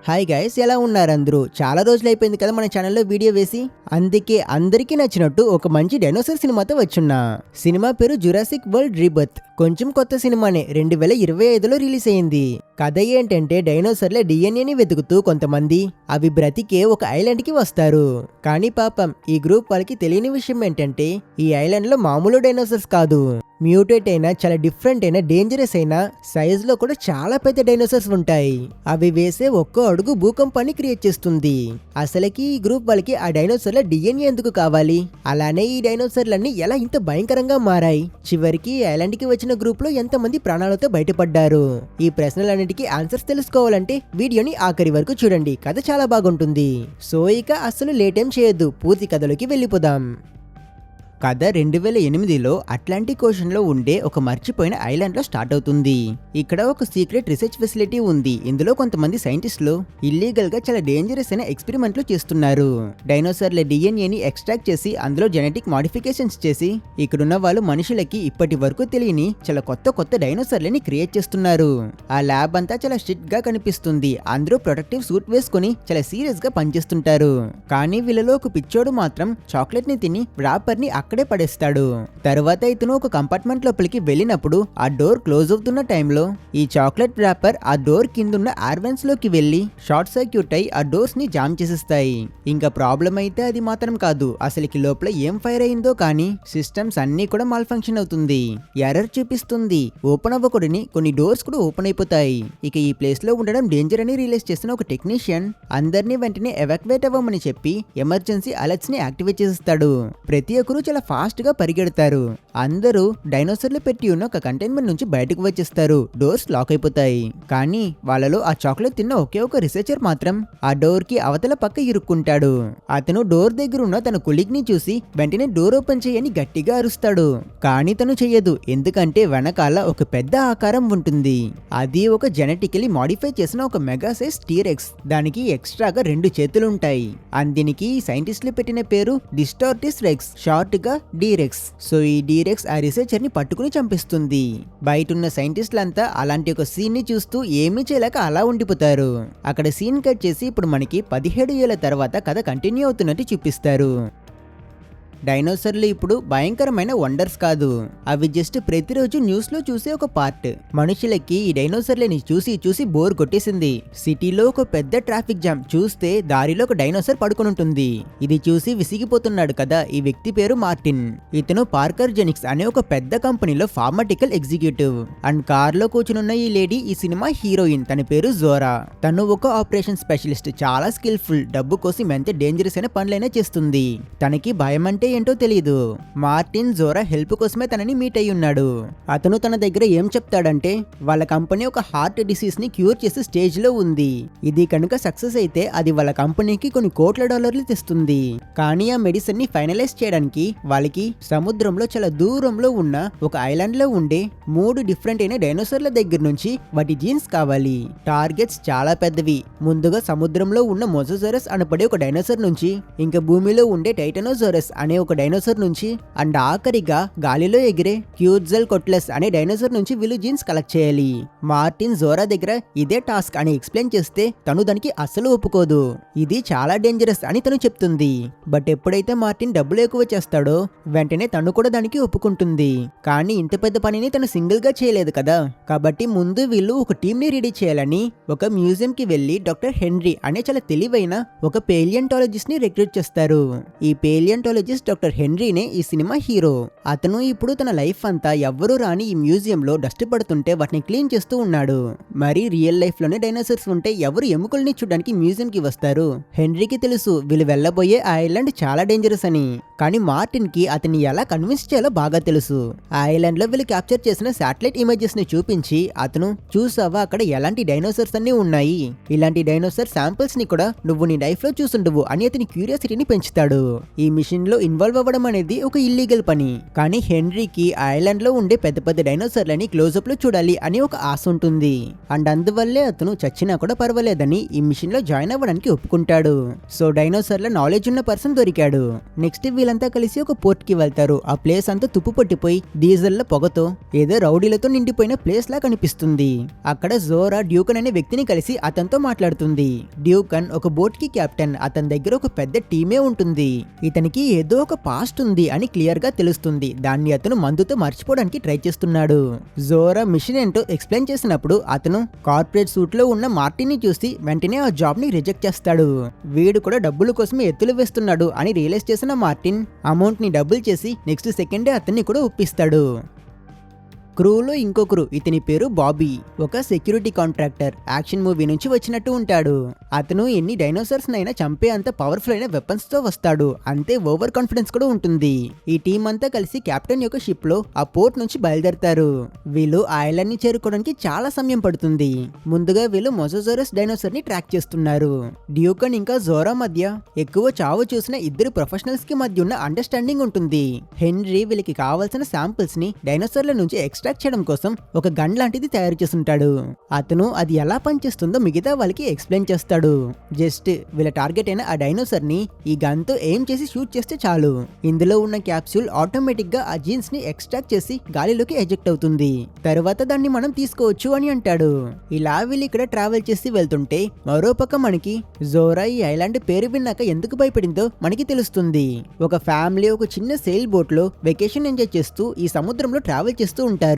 Hi guys, ఎలా ఉన్నారు అందరూ? చాలా రోజులు అయిపోయింది కదా మన ఛానల్లో వీడియో వేసి. అందుకే అందరికీ నచ్చినట్టు ఒక మంచి డైనోసార్ సినిమాతో వచ్చున్నా. సినిమా పేరు జురాసిక్ వరల్డ్ రీబర్త్. కొంచెం కొత్త సినిమానే, 2025లో రిలీజ్ అయింది. కథ ఏంటంటే డైనోసార్ల డిఎన్ఏని వెతుకుతూ కొంతమంది అవి బ్రతికే ఒక ఐలాండ్ కి వస్తారు. కానీ పాపం ఈ గ్రూప్ వాళ్ళకి తెలియని విషయం ఏంటంటే ఈ ఐలాండ్ లో మామూలు డైనోసార్స్ కాదు, మ్యూటేట్ అయినా చాలా డిఫరెంట్ అయినా డేంజరస్ అయినా సైజ్ లో కూడా చాలా పెద్ద డైనోసార్స్ ఉంటాయి. అవి వేసే ఒక్కో అడుగు భూకంపాన్ని క్రియేట్ చేస్తుంది. అసలుకి ఈ గ్రూప్ వాళ్ళకి ఆ డైనోసార్ల డిఎన్ఏ ఎందుకు కావాలి, అలానే ఈ డైనోసార్లన్నీ ఎలా ఇంత భయంకరంగా మారాయి, చివరికి ఈ ఐలాండ్ కి వచ్చిన గ్రూప్ లో ఎంతమంది ప్రాణాలతో బయటపడ్డారు, ఈ ప్రశ్నలన్నిటికీ ఆన్సర్స్ తెలుసుకోవాలంటే వీడియోని ఆఖరి వరకు చూడండి. కథ చాలా బాగుంటుంది. సో ఇక అస్సలు లేటేం చేయొద్దు, పూర్తి కథలోకి వెళ్ళిపోదాం. కథ 2008లో అట్లాంటిక్ ఓషన్ లో ఉండే ఒక మర్చిపోయిన ఐలాండ్ లో స్టార్ట్ అవుతుంది. ఇక్కడ ఒక సీక్రెట్ రీసెర్చ్ ఫెసిలిటీ ఉంది. ఇందులో కొంతమంది సైంటిస్టులు ఇల్లీగల్ గా చాలా డేంజరస్ అయిన ఎక్స్పెరిమెంట్లు చేస్తున్నారు. డైనోసార్ల డిఎన్ఏని ఎక్స్ట్రాక్ట్ చేసి అందులో జెనెటిక్ మాడిఫికేషన్స్ చేసి ఇక్కడున్న వాళ్ళు మనుషులకి ఇప్పటి వరకు తెలియని చాలా కొత్త డైనోసార్లని క్రియేట్ చేస్తున్నారు. ఆ ల్యాబ్ అంతా చాలా స్ట్రిక్ట్ గా కనిపిస్తుంది. అందరూ ప్రొటెక్టివ్ సూట్ వేసుకుని చాలా సీరియస్ గా పనిచేస్తుంటారు. కానీ వీళ్ళలో ఒక పిచ్చోడు మాత్రం చాక్లెట్ ని తిని రాపర్ ని అక్కడే పడేస్తాడు. తర్వాత ఇతను ఒక కంపార్ట్మెంట్ లోపలికి వెళ్ళినప్పుడు ఆ డోర్ క్లోజ్ అవుతున్న టైంలో ఈ చాక్లెట్ ర్యాపర్ ఆ డోర్ కిందున్న ఆర్వెన్స్ లోకి వెళ్లి షార్ట్ సర్క్యూట్ అయి ఆ డోర్స్ ని జామ్ చేసేస్తాయి. ఇంకా ప్రాబ్లం అయితే అది మాత్రం కాదు, అసలుకి లోపల ఏం ఫైర్ అయిందో కానీ సిస్టమ్స్ అన్ని కూడా మాల్ ఫంక్షన్ అవుతుంది. ఎర్రర్ చూపిస్తుంది. ఓపెన్ అవ్వకూడని కొన్ని డోర్స్ కూడా ఓపెన్ అయిపోతాయి. ఇక ఈ ప్లేస్ లో ఉండడం డేంజర్ అని రియలైజ్ చేసిన ఒక టెక్నీషియన్ అందరినీ వెంటనే ఎవాక్యువేట్ అవ్వమని చెప్పి ఎమర్జెన్సీ అలర్ట్స్ ని యాక్టివేట్ చేస్తాడు. ప్రతి ఒక్కరూ చాలా ఫాస్ట్ గా పరిగెడతారు. అందరూ డైనోసార్లు పెట్టి ఉన్న ఒక కంటైన్మెంట్ నుంచి బయటకు వచ్చేస్తారు. డోర్స్ లాక్ అయిపోతాయి. కానీ వాళ్ళలో ఆ చాక్లెట్ తిన్న ఒకే ఒక రీసెర్చర్ మాత్రం ఆ డోర్ కి అవతల పక్క ఇరుక్కుంటాడు. అతను డోర్ దగ్గర ఉన్న తన కొలీగ్ ని చూసి వెంటనే డోర్ ఓపెన్ చేయని గట్టిగా అరుస్తాడు. కానీ తను చెయ్యదు, ఎందుకంటే వెనకాల ఒక పెద్ద ఆకారం ఉంటుంది. అది ఒక జెనెటికలీ మాడిఫై చేసిన ఒక మెగా సైజ్ టీరెక్స్. దానికి ఎక్స్ట్రాగా 2 చేతులు ఉంటాయి. దీనికి సైంటిస్టులు పెట్టిన పేరు డిస్టార్టిస్ రెక్స్, షార్ట్ గా డీరెక్స్. సో ఈ డీరెక్స్ ఆ రీసెర్చర్ ని పట్టుకుని చంపిస్తుంది. బయటున్న సైంటిస్టులంతా అలాంటి ఒక సీన్ ని చూస్తూ ఏమీ చేయలేక అలా ఉండిపోతారు. అక్కడ సీన్ కట్ చేసి ఇప్పుడు మనకి 17 ఏళ్ల తర్వాత కథ కంటిన్యూ అవుతున్నట్టు చూపిస్తారు. డైనోసార్లు ఇప్పుడు భయంకరమైన వండర్స్ కాదు, అవి జస్ట్ ప్రతిరోజు న్యూస్ లో చూసే ఒక పార్ట్. మనుషులకి ఈ డైనోసార్లని చూసి బోర్ కొట్టేసింది. సిటీలో ఒక పెద్ద ట్రాఫిక్ జామ్ చూస్తే దారిలో ఒక డైనోసార్ పడుకుని ఉంటుంది. ఇది చూసి విసిగిపోతున్నాడు కదా ఈ వ్యక్తి పేరు మార్టిన్. ఇతను పార్కర్ జెనిక్స్ అనే ఒక పెద్ద కంపెనీలో ఫార్మాటికల్ ఎగ్జిక్యూటివ్. అండ్ కార్ లో కూర్చునున్న ఈ లేడీ ఈ సినిమా హీరోయిన్. తన పేరు జోరా. తను ఒక ఆపరేషన్ స్పెషలిస్ట్, చాలా స్కిల్ఫుల్. డబ్బు కోసం ఎంత డేంజరస్ అయిన పనులైనా చేస్తుంది. తనకి భయం అంటే ఏంటో తెలియదు. మార్టిన్ జోరా హెల్ప్ కోసమే తనని మీట్ అయి ఉన్నాడు. అతను తన దగ్గర ఏం చెప్తాడంటే వాళ్ళ కంపెనీ ఒక హార్ట్ డిసీజ్ ని క్యూర్ చేసే స్టేజ్ లో ఉంది. ఇది కనుక సక్సెస్ అయితే అది వాళ్ళ కంపెనీకి కొన్ని కోట్ల డాలర్లు తెస్తుంది. కానీ ఆ మెడిసిన్ ని ఫైనలైజ్ చేయడానికి వాళ్ళకి సముద్రంలో చాలా దూరంలో ఉన్న ఒక ఐలాండ్ లో ఉండే 3 డిఫరెంట్ అయిన డైనోసార్ల దగ్గర నుంచి వాటి జీన్స్ కావాలి. టార్గెట్స్ చాలా పెద్దవి. ముందుగా సముద్రంలో ఉన్న మొజోజరస్ అనపడే ఒక డైనోసార్ నుంచి, ఇంకా భూమిలో ఉండే టైటానోజరస్ అనే ఒక డైనోసార్ నుంచి, అండ్ ఆఖరిగా గాలిలో ఎగిరే క్యూట్జల్ కొట్లెస్ అనే డైనోసార్ నుంచి వీళ్ళు జీన్స్ కలెక్ట్ చేయాలి. మార్టిన్ జోరా దగ్గర ఇదే టాస్క్ అని ఎక్స్ప్లెయిన్ చేస్తే తను దానికి అస్సలు ఒప్పుకోదు. ఇది చాలా డేంజరస్ అని తను చెప్తుంది. బట్ ఎప్పుడైతే మార్టిన్ డబ్బులు ఎక్కువ చేస్తాడో వెంటనే తను కూడా దానికి ఒప్పుకుంటుంది. కానీ ఇంత పెద్ద పనిని తను సింగిల్ గా చేయలేదు కదా, కాబట్టి ముందు వీళ్ళు ఒక టీం ని రెడీ చేయాలని ఒక మ్యూజియం కి వెళ్లి డాక్టర్ హెన్రీ అనే చాలా తెలివైన ఒక పేలియంటాలజిస్ట్ ని రిక్రూట్ చేస్తారు. ఈ పేలియంటాలజిస్ట్ డాక్టర్ హెన్రీనే ఈ సినిమా హీరో. అతను ఇప్పుడు తన లైఫ్ అంతా ఎవ్వరూ రాని ఈ మ్యూజియం లో డస్ట్ పడుతుంటే వాటిని క్లీన్ చేస్తూ ఉన్నాడు. మరి రియల్ లైఫ్ లోనే డైనోసార్స్ ఉంటే ఎవరు ఎముకల్ని చూడడానికి మ్యూజియం కి వస్తారు? హెన్రీకి తెలుసు వీళ్ళు వెళ్ళబోయే ఆ ఐలాండ్ చాలా డేంజరస్ అని. కానీ మార్టిన్ కి అతన్ని ఎలా కన్విన్స్ చేయాలో బాగా తెలుసు. ఆ ఐలాండ్ లో వీళ్ళు క్యాప్చర్ చేసిన శాటిలైట్ ఇమేజెస్ ని చూపించి అతను చూసావా అక్కడ ఎలాంటి డైనోసార్స్ అన్ని ఉన్నాయి, ఇలాంటి డైనోసార్ శాంపిల్స్ ని కూడా నువ్వు నీ లైఫ్ లో చూసుండవు అని అతని క్యూరియాసిటీని పెంచుతాడు. ఈ మిషన్ లో ఇన్వాల్వ్ అవ్వడం అనేది ఒక ఇల్లీగల్ పని. కానీ హెన్రీకి ఐలాండ్ లో ఉండే పెద్ద పెద్ద డైనోసార్లని క్లోజప్ లో చూడాలి అని ఒక ఆశ ఉంటుంది. అండ్ అందువల్లే అతను చచ్చినా కూడా పర్వాలేదని ఈ మిషన్ లో జాయిన్ అవ్వడానికి ఒప్పుకుంటాడు. సో డైనోసార్ల నాలెడ్జ్ ఉన్న పర్సన్ దొరికాడు. నెక్స్ట్ వీళ్ళంతా కలిసి ఒక పోర్ట్ కి వెళ్తారు. ఆ ప్లేస్ అంతా తుప్పు పట్టిపోయి డీజిల్ పొగతో ఏదో రౌడీలతో నిండిపోయిన ప్లేస్ లా కనిపిస్తుంది. అక్కడ జోరా డ్యూకన్ అనే వ్యక్తిని కలిసి అతనితో మాట్లాడుతుంది. డ్యూకన్ ఒక బోట్ కి కెప్టెన్. అతని దగ్గర ఒక పెద్ద టీమే ఉంటుంది. ఇతనికి ఏదో ఒక పాస్ట్ ఉంది అని క్లియర్ గా తెలుస్తుంది. దాన్ని అతను మందుతో మర్చిపోవడానికి ట్రై చేస్తున్నాడు. జోరా మిషన్ ఏంటో ఎక్స్ప్లెయిన్ చేసినప్పుడు అతను కార్పొరేట్ సూట్ లో ఉన్న మార్టిన్ ని చూసి వెంటనే ఆ జాబ్ ని రిజెక్ట్ చేస్తాడు. వీడు కూడా డబ్బుల కోసమే ఎత్తులు వేస్తున్నాడు అని రియలైజ్ చేసిన మార్టిన్ అమౌంట్ ని డబుల్ చేసి నెక్స్ట్ సెకండే అతన్ని కూడా ఒప్పిస్తాడు. క్రూలో ఇంకొకరు, ఇతని పేరు బాబీ. ఒక సెక్యూరిటీ కాంట్రాక్టర్. యాక్షన్ మూవీ నుంచి వచ్చినట్టు ఉంటాడు. అతను ఎన్ని డైనోసార్స్ నైనా చంపే అంత పవర్ఫుల్ అయిన వెపన్స్ తో వస్తాడు. అంతే ఓవర్ కాన్ఫిడెన్స్ కూడా ఉంటుంది. ఈ టీం అంతా కలిసి కెప్టెన్ యొక్క షిప్ లో ఆ పోర్ట్ నుంచి బయలుదేరతారు. వీళ్ళు ఆ ఐలాండ్ ని చేరుకోవడానికి చాలా సమయం పడుతుంది. ముందుగా వీళ్ళు మొజోజోరస్ డైనోసార్ ని ట్రాక్ చేస్తున్నారు. డ్యూకన్ ఇంకా జోరా మధ్య ఎక్కువ చావు చూసిన ఇద్దరు ప్రొఫెషనల్స్ కి మధ్య ఉన్న అండర్స్టాండింగ్ ఉంటుంది. హెన్రీ వీళ్ళకి కావాల్సిన శాంపిల్స్ ని డైనోసార్ల నుంచి ఎక్స్ట్రాక్ట్ చేయడం కోసం ఒక గన్ లాంటిది తయారు చేస్తుంటాడు. అతను అది ఎలా పనిచేస్తుందో మిగతా వాళ్ళకి ఎక్స్ప్లెయిన్ చేస్తాడు. జస్ట్ వీళ్ళ టార్గెట్ అయిన ఆ డైనోసార్ ని ఈ గన్ తో ఎయిమ్ చేసి షూట్ చేస్తే చాలు. ఇందులో ఉన్న క్యాప్సూల్ ఆటోమేటిక్ గా ఆ జీన్స్ ని ఎక్స్ట్రాక్ట్ చేసి గాలిలోకి ఎజెక్ట్ అవుతుంది. తర్వాత దాన్ని మనం తీసుకోవచ్చు అని అంటాడు. ఇలా వీళ్ళు ఇక్కడ ట్రావెల్ చేసి వెళ్తుంటే మరోపక్క మనకి జోరా ఈ ఐలాండ్ పేరు విన్నాక ఎందుకు భయపడిందో మనకి తెలుస్తుంది. ఒక ఫ్యామిలీ ఒక చిన్న సెయిల్ బోట్ లో వెకేషన్ ఎంజాయ్ చేస్తూ ఈ సముద్రంలో ట్రావెల్ చేస్తూ ఉంటారు.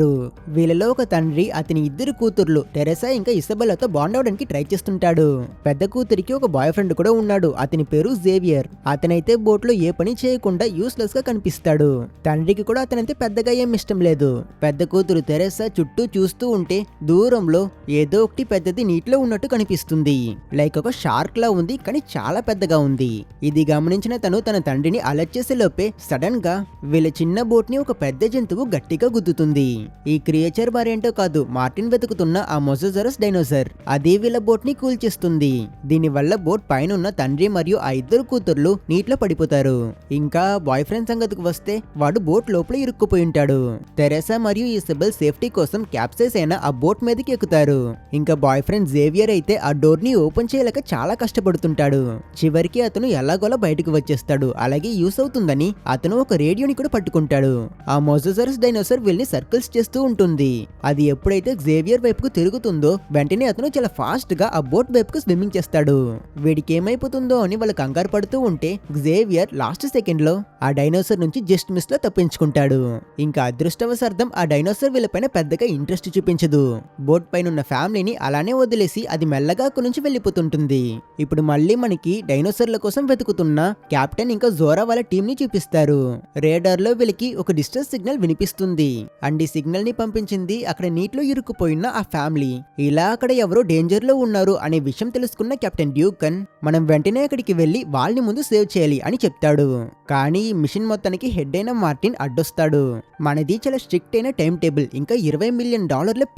వీళ్ళలో ఒక తండ్రి అతని ఇద్దరు కూతుర్లు టెరెసా ఇంకా ఇసబెల్లాతో బాండ్ అవడానికి ట్రై చేస్తుంటాడు. పెద్ద కూతురికి ఒక బాయ్ ఫ్రెండ్ కూడా ఉన్నాడు. అతని పేరు జేవియర్. అతనైతే బోట్ లో ఏ పని చేయకుండా యూస్లెస్ గా కనిపిస్తాడు. తండ్రికి కూడా అతనైతే పెద్దగా ఏం ఇష్టం లేదు. పెద్ద కూతురు టెరెసా చుట్టూ చూస్తూ ఉంటే దూరంలో ఏదో ఒకటి పెద్దది నీటిలో ఉన్నట్టు కనిపిస్తుంది. లైక్ ఒక షార్క్ లా ఉంది, కానీ చాలా పెద్దగా ఉంది. ఇది గమనించిన తను తన తండ్రిని అలర్ట్ చేసే లోపే సడన్ గా వీళ్ళ చిన్న బోట్ ని ఒక పెద్ద జంతువు గట్టిగా గుద్దుతుంది. ఈ క్రియేచర్ మరేంటో కాదు, మార్టిన్ వెతుకుతున్న ఆ మొజోజోరస్ డైనోసార్. అది వీళ్ళ బోట్ ని కూల్చేస్తుంది. దీని వల్ల బోట్ పైన ఉన్న తండ్రి మరియు ఆ ఇద్దరు కూతుర్లు నీటిలో పడిపోతారు. ఇంకా బాయ్ ఫ్రెండ్ సంగతికి వస్తే వాడు బోట్ లోపల ఇరుక్కుపోయి ఉంటాడు. తెరెసా మరియు ఇసబెల్ సేఫ్టీ కోసం క్యాప్సైజ్ అయిన ఆ బోట్ మీదకి ఎక్కుతారు. ఇంకా బాయ్ ఫ్రెండ్ జేవియర్ అయితే ఆ డోర్ ని ఓపెన్ చేయలేక చాలా కష్టపడుతుంటాడు. చివరికి అతను ఎలాగోలా బయటకు వచ్చేస్తాడు. అలాగే యూస్ అవుతుందని అతను ఒక రేడియోని కూడా పట్టుకుంటాడు. ఆ మొజోజోరస్ డైనోసార్ వీళ్ళని సర్కిల్స్ చేస్తూ ఉంటుంది. అది ఎప్పుడైతే జేవియర్ వైపుకు తిరుగుతుందో వెంటనే అతను చాలా ఫాస్ట్ గా ఆ బోట్ వైపుకు స్విమ్మింగ్ చేస్తాడు. వీడికి ఏమైపోతుందో అని వాళ్ళు కంగారు పడుతూ ఉంటే జేవియర్ లాస్ట్ సెకండ్ లో ఆ డైనోసార్ నుంచి జస్ట్ మిస్ లో తప్పించుకుంటాడు. ఇంకా అదృష్టవశార్థం ఆ డైనోసార్ వీళ్ళపైన పెద్దగా ఇంట్రెస్ట్ చూపించదు. బోట్ పైన ఉన్న ఫ్యామిలీని అలానే వదిలేసి అది మెల్లగా అక్కడి నుంచి వెళ్ళిపోతుంటుంది. ఇప్పుడు మళ్ళీ మనకి డైనోసార్ల కోసం వెతుకుతున్న కెప్టెన్ ఇంకా జోరా వాళ్ళ టీం ని చూపిస్తారు. రేడార్ లో వీళ్ళకి ఒక డిస్టెన్స్ సిగ్నల్ వినిపిస్తుంది. అండ్ ఈ సిగ్నల్ ని పంపించింది అక్కడ నీటిలో ఇరుక్కుపోయిన ఆ ఫ్యామిలీ. ఇలా అక్కడ ఎవరో డేంజర్ లో ఉన్నారు అనే విషయం తెలుసుకున్న కెప్టెన్ డ్యూకన్ మనం వెంటనే అక్కడికి వెళ్లి వాళ్ళని ముందు సేవ్ చేయాలి అని చెప్తాడు. కానీ ఈ మిషన్ మొత్తానికి హెడ్ అయిన మార్టిన్ అడ్డొస్తాడు. మనది చాలా స్ట్రిక్ట్ అయిన టైం టేబుల్, ఇంకా $20 మిలియన్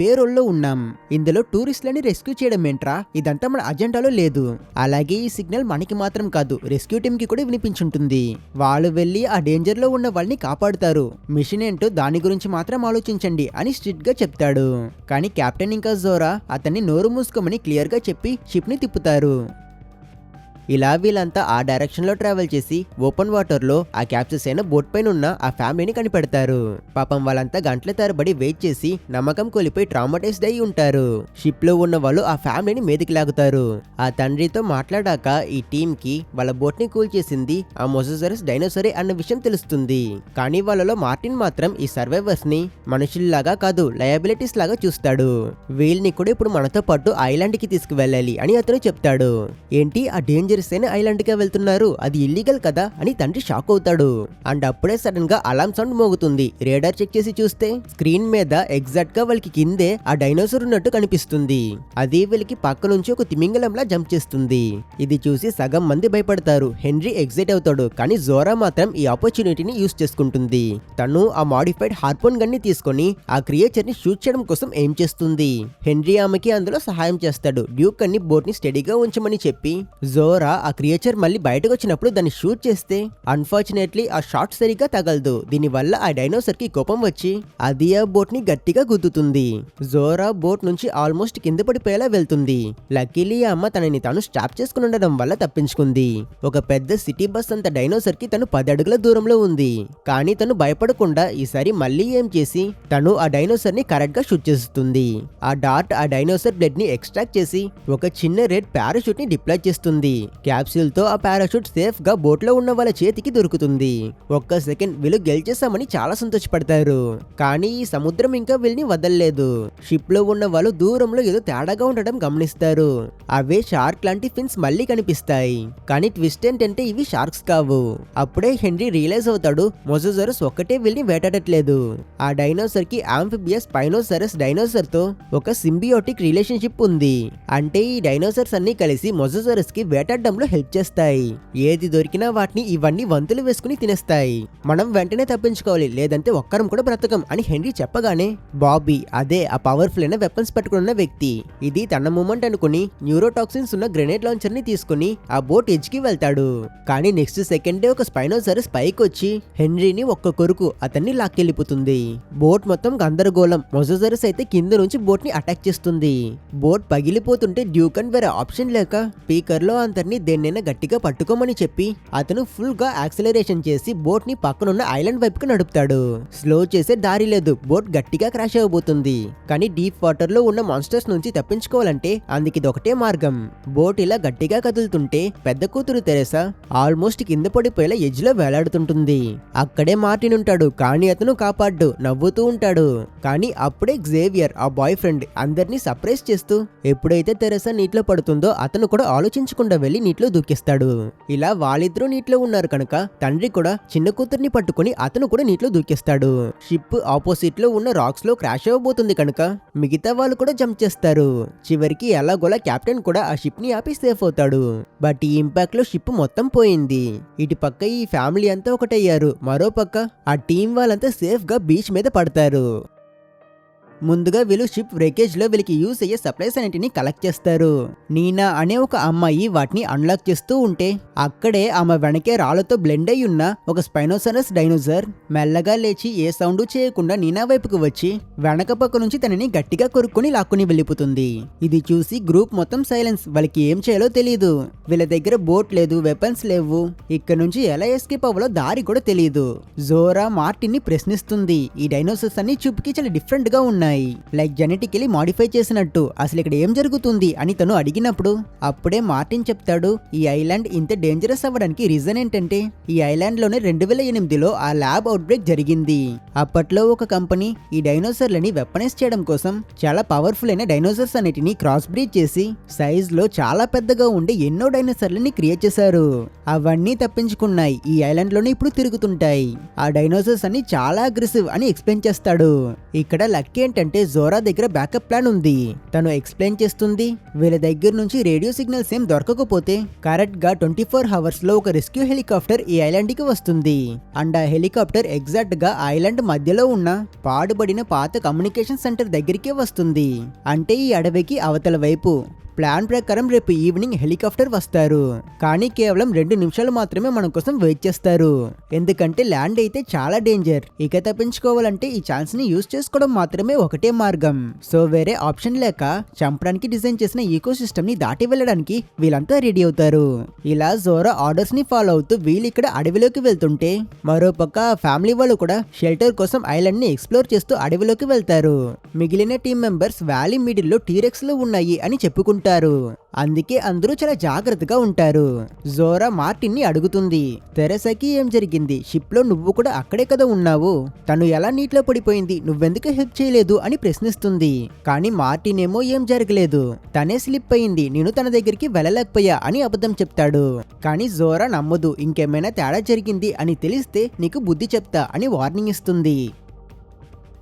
పేరోల్లో ఉన్నాం. ఇందులో టూరిస్టులని రెస్క్యూ చేయడం ఏంట్రా, ఇదంతా మన అజెండాలో లేదు. అలాగే ఈ సిగ్నల్ మనకి మాత్రం కాదు, రెస్క్యూ టీమ్ కి కూడా వినిపించుంటుంది. వాళ్ళు వెళ్లి ఆ డేంజర్ లో ఉన్న వాళ్ళని కాపాడుతారు. మిషన్ ఏంటో దాని గురించి మాత్రం ఆలోచించండి అని స్ట్రిక్ట్ గా చెప్తాడు. కానీ కెప్టెన్ ఇంకా జోరా అతన్ని నోరు మూసుకోమని క్లియర్ గా చెప్పి షిప్ ని తిప్పుతారు. ఇలా వీళ్ళంతా ఆ డైరెక్షన్ లో ట్రావెల్ చేసి ఓపెన్ వాటర్ లో ఆ క్యాప్సైజ్ అయిన బోట్ పైన ఉన్న ఆ ఫ్యామిలీని కనిపెడతారు. పాపం వాళ్ళంతా గంటల తరబడి వెయిట్ చేసి నమ్మకం కోల్పోయి ట్రామటైజ్డ్ అయి ఉంటారు. షిప్ లో ఉన్న వాళ్ళు ఆ ఫ్యామిలీని మీదకి లాగుతారు. ఆ తండ్రితో మాట్లాడాక ఈ టీమ్ కి వాళ్ళ బోట్ ని కూల్ చేసింది ఆ మొజోజోరస్ డైనోసారే అన్న విషయం తెలుస్తుంది. కానీ వాళ్ళలో మార్టిన్ మాత్రం ఈ సర్వైవర్స్ ని మనుషుల్లాగా కాదు, లయబిలిటీస్ లాగా చూస్తాడు. వీళ్ళని కూడా ఇప్పుడు మనతో పాటు ఐలాండ్ కి తీసుకువెళ్ళాలి అని అతను చెప్తాడు. ఏంటి ఆ డేంజర్ ఐలాండ్ గా వెళ్తున్నారు, అది ఇల్లీగల్ కదా అని తండ్రి షాక్ అవుతాడు. అండ్ అప్పుడే సడన్ గా అలారం సౌండ్ మోగుతుంది. రేడార్ చెక్ చేసి చూస్తే స్క్రీన్ మీద ఎగ్జాక్ట్ గా వాళ్ళకి కిందే ఆ డైనోసార్ ఉన్నట్టు కనిపిస్తుంది. అది వీళ్ళకి పక్క నుంచి ఒక తిమింగలంలా జంప్ చేస్తుంది. ఇది చూసి సగం మంది భయపడతారు. హెన్రీ ఎగ్జైట్ అవుతాడు. కానీ జోరా మాత్రం ఈ ఆపర్చునిటీని యూస్ చేసుకుంటుంది. తను ఆ మాడిఫైడ్ హార్పోన్ గన్ ని తీసుకొని ఆ క్రియేచర్ ని షూట్ చేయడం కోసం ఏం చేస్తుంది. హెన్రీ ఆమెకి అందులో సహాయం చేస్తాడు. డ్యూక్ అన్ని బోట్ ని స్టడీగా ఉంచమని చెప్పి జోరా జోరా ఆ క్రియేచర్ మళ్ళీ బయటకు వచ్చినప్పుడు దాన్ని షూట్ చేస్తే అన్ఫార్చునేట్లీ ఆ షాట్ సరిగ్గా తగలదు. దీనివల్ల ఆ డైనోసర్ కి కోపం వచ్చి అది ఆ బోట్ ని గట్టిగా గుద్దుతుంది. జోరా బోట్ నుంచి ఆల్మోస్ట్ కింద పడిపోయేలా వెళ్తుంది. లక్కీలీ ఆ అమ్మ తనని తాను స్టాప్ చేసుకుని ఉండడం వల్ల తప్పించుకుంది. ఒక పెద్ద సిటీ బస్ అంత డైనోసర్ కి తను 10 అడుగుల దూరంలో ఉంది. కానీ తను భయపడకుండా ఈసారి మళ్ళీ ఏం చేసి తను ఆ డైనోసర్ ని కరెక్ట్ గా షూట్ చేస్తుంది. ఆ డార్ట్ ఆ డైనోసర్ బ్లడ్ ని ఎక్స్ట్రాక్ట్ చేసి ఒక చిన్న రెడ్ పారాషూట్ ని డిప్లాయ్ చేస్తుంది. క్యాప్సూల్ తో ఆ పారాషూట్ సేఫ్ గా బోట్ లో ఉన్న వాళ్ళ చేతికి దొరుకుతుంది. ఒక్క సెకండ్ వీళ్ళు గెలిచేసామని చాలా సంతోషపడతారు. కానీ ఈ సముద్రం ఇంకా వీళ్ళని వదలలేదు. షిప్ లో ఉన్న వాళ్ళు దూరంలో ఏదో తేడాగా ఉండడం గమనిస్తారు. అవే షార్క్ లాంటి ఫిన్స్ మళ్ళీ కనిపిస్తాయి. కానీ ట్విస్ట్ ఏంటంటే ఇవి షార్క్స్ కావు. అప్పుడే హెన్రీ రియలైజ్ అవుతాడు మొజోజరస్ ఒక్కటే వీళ్ళని వేటాడట్లేదు. ఆ డైనోసర్ కి ఆంఫిబియస్ స్పైనోసరస్ డైనోసర్ తో ఒక సింబియోటిక్ రిలేషన్షిప్ ఉంది. అంటే ఈ డైనోసర్స్ అన్ని కలిసి మొజోజరస్ కి వేటాడడంలో హెల్ప్ చేస్తాయి. ఏది దొరికినా వాటిని ఇవన్నీ వంతులు వేసుకుని తినేస్తాయి. మనం వెంటనే తప్పించుకోవాలి, లేదంటే ఒక్కరం కూడా బ్రతకం అని హెన్రీ చెప్పగానే బాబీ, అదే ఆ పవర్ఫుల్ అయిన వెపన్స్ పట్టుకున్న వ్యక్తి, ఇది తన మూమెంట్ అనుకుని న్యూరోటాక్సిన్స్ ఉన్న గ్రెనేడ్ లాంచర్ ని తీసుకుని ఆ బోట్ ఎడ్జ్ కి వెళ్తాడు. కానీ నెక్స్ట్ సెకండ్ డే ఒక స్పైనోసరస్ పైకి వచ్చి హెన్రీని ఒక్క కొరుకు అతన్ని లాక్కెళ్ళిపోతుంది. బోట్ మొత్తం గందరగోళం. మొజోజరస్ అయితే కింద నుంచి బోట్ ని అటాక్ చేస్తుంది. బోట్ పగిలిపోతుంటే డ్యూకన్ వేరే ఆప్షన్ లేక స్పీకర్ లో అందరినీ దేన్నైనా గట్టిగా పట్టుకోమని చెప్పి అతను ఫుల్ గా యాక్సిలరేషన్ చేసి బోట్ ని పక్కనున్న ఐలాండ్ వైపుకు నడుపుతాడు. స్లో చేసే దారి లేదు, బోట్ గట్టిగా క్రాష్ అవబోతుంది. కానీ డీప్ వాటర్ లో ఉన్న మాన్స్టర్స్ నుంచి తప్పించుకోవాలంటే అందుకు ఇది ఒకటే మార్గం. బోట్ ఇలా గట్టిగా కదులుతుంటే పెద్ద కూతురు తెరెసా ఆల్మోస్ట్ కింద పడిపోయేలా ఎడ్జ్ లో వేలాడుతుంటుంది. అక్కడే మార్టిన్ ఉంటాడు, కానీ అతను కాపాడ్డు, నవ్వుతూ ఉంటాడు. కానీ అప్పుడే జేవియర్ ఆ బాయ్ ఫ్రెండ్ అందరినీ సర్ప్రైజ్ చేస్తూ ఎప్పుడైతే తెరెసా నీటిలో పడుతుందో అతను కూడా ఆలోచించకుండా వెళ్లి నీటిలో దూకిస్తాడు. ఇలా వాళ్ళిద్దరూ నీటిలో ఉన్నారు కనుక తండ్రి కూడా చిన్న కూతుర్ని పట్టుకుని అతను కూడా నీటిలో దూకిస్తాడు. షిప్ ఆపోజిట్ లో ఉన్న రాక్స్ లో క్రాష్ అవ్వబోతుంది కనుక మిగతా వాళ్ళు కూడా జంప్ చేస్తారు. చివరికి ఎలాగోలా కెప్టెన్ కూడా ఆ షిప్ ని ఆపి సేఫ్ అవుతాడు. బట్ ఈ ఇంపాక్ట్ లో షిప్ మొత్తం పోయింది. ఇటు పక్క ఈ ఫ్యామిలీ అంతా ఒకటయ్యారు, మరో పక్క ఆ టీం వాళ్ళంతా సేఫ్ గా బీచ్ మీద పడతారు. ముందుగా వీళ్ళు షిప్ బ్రేకేజ్ లో వీళ్ళకి యూస్ అయ్యే సప్లైస్ అన్నింటినీ కలెక్ట్ చేస్తారు. నీనా అనే ఒక అమ్మాయి వాటిని అన్లాక్ చేస్తూ ఉంటే అక్కడే ఆమె వెనకే రాళ్లతో బ్లెండ్ అయి ఉన్న ఒక స్పైనోసరస్ డైనోసర్ మెల్లగా లేచి ఏ సౌండ్ చేయకుండా నీనా వైపుకు వచ్చి వెనక పక్క నుంచి తనని గట్టిగా కొరుక్కుని లాక్కుని వెళ్ళిపోతుంది. ఇది చూసి గ్రూప్ మొత్తం సైలెన్స్. వాళ్ళకి ఏం చేయాలో తెలియదు. వీళ్ళ దగ్గర బోట్ లేదు, వెపన్స్ లేవు, ఇక్కడ నుంచి ఎలా ఎస్కేప్ అవ్వాలో దారి కూడా తెలియదు. జోరా మార్టిన్ ని ప్రశ్నిస్తుంది. ఈ డైనోసర్స్ అన్ని చూపుకి చాలా డిఫరెంట్ గా ఉన్నాయి, లైక్ జెనెటికలీ మాడిఫై చేసినట్టు. అసలు ఇక్కడ ఏం జరుగుతుంది అని తను అడిగినప్పుడు అప్పుడే మార్టిన్ చెప్తాడు, ఈ ఐలాండ్ ఇంత డేంజరస్ అవ్వడానికి రీజన్ ఏంటంటే ఈ ఐలాండ్ లోనే 2008లో ఆ ల్యాబ్ అవుట్ బ్రేక్ జరిగింది. అప్పట్లో ఒక కంపెనీ ఈ డైనోసర్లని వెపనైజ్ చేయడం కోసం చాలా పవర్ఫుల్ అయిన డైనోసర్స్ అన్నిటిని క్రాస్ బ్రీడ్ చేసి సైజ్ లో చాలా పెద్దగా ఉండే ఎన్నో డైనోసర్లని క్రియేట్ చేశారు. అవన్నీ తప్పించుకున్నాయి, ఈ ఐలాండ్ లోనే ఇప్పుడు తిరుగుతుంటాయి. ఆ డైనోసర్స్ అన్ని చాలా అగ్రెసివ్ అని ఎక్స్ప్లెయిన్ చేస్తాడు. ఇక్కడ లక్కీ ఏంటంటే జోరా దగ్గర బ్యాకప్ ప్లాన్ ఉంది. తను ఎక్స్ప్లెయిన్ చేస్తుంది, వీళ్ళ దగ్గర నుంచి రేడియో సిగ్నల్స్ ఏం దొరకకపోతే కరెక్ట్ గా 24 hours లో ఒక రెస్క్యూ హెలికాప్టర్ ఈ ఐలాండ్ కి వస్తుంది. అండ్ ఆ హెలికాప్టర్ ఎగ్జాక్ట్ గా ఐలాండ్ మధ్యలో ఉన్న పాడుబడిన పాత కమ్యూనికేషన్ సెంటర్ దగ్గరికి వస్తుంది. అంటే ఈ అడవికి అవతల వైపు. ప్లాన్ ప్రకారం రేపు ఈవినింగ్ హెలికాప్టర్ వస్తారు. కానీ కేవలం 2 నిమిషాలు మాత్రమే మన కోసం వెయిట్ చేస్తారు. ఎందుకంటే ల్యాండ్ అయితే చాలా డేంజర్. ఇక తప్పించుకోవాలంటే ఈ ఛాన్స్ ని యూజ్ చేసుకోవడం మాత్రమే ఒకటే మార్గం. సో వేరే ఆప్షన్ లేక చంపడానికి డిజైన్ చేసిన ఈకో సిస్టమ్ ని దాటి వెళ్ళడానికి వీళ్ళంతా రెడీ అవుతారు. ఇలా జోరా ఆర్డర్స్ ని ఫాలో అవుతూ వీళ్ళు ఇక్కడ అడవిలోకి వెళ్తుంటే మరోపక్క ఫ్యామిలీ వాళ్ళు కూడా షెల్టర్ కోసం ఐలాండ్ ని ఎక్స్ప్లోర్ చేస్తూ అడవిలోకి వెళ్తారు. మిగిలిన టీం మెంబర్స్ వ్యాలీ మిడిల్ లో టీరెక్స్ లో ఉన్నాయి అని చెప్పుకుంటారు. అందుకే అందరూ చాలా జాగ్రత్తగా ఉంటారు. జోరా మార్టిన్ ని అడుగుతుంది, తెరెసాకి ఏం జరిగింది? షిప్ లో నువ్వు కూడా అక్కడే కదా ఉన్నావు, తను ఎలా నీటిలో పడిపోయింది, నువ్వెందుకు హెల్ప్ చేయలేదు అని ప్రశ్నిస్తుంది. కానీ మార్టిన్ ఏమో ఏం జరగలేదు, తనే స్లిప్ అయింది, నేను తన దగ్గరికి వెళ్ళలేకపోయా అని అబద్ధం చెప్తాడు. కానీ జోరా నమ్మదు. ఇంకేమైనా తేడా జరిగింది అని తెలిస్తే నీకు బుద్ధి చెప్తా అని వార్నింగ్ ఇస్తుంది.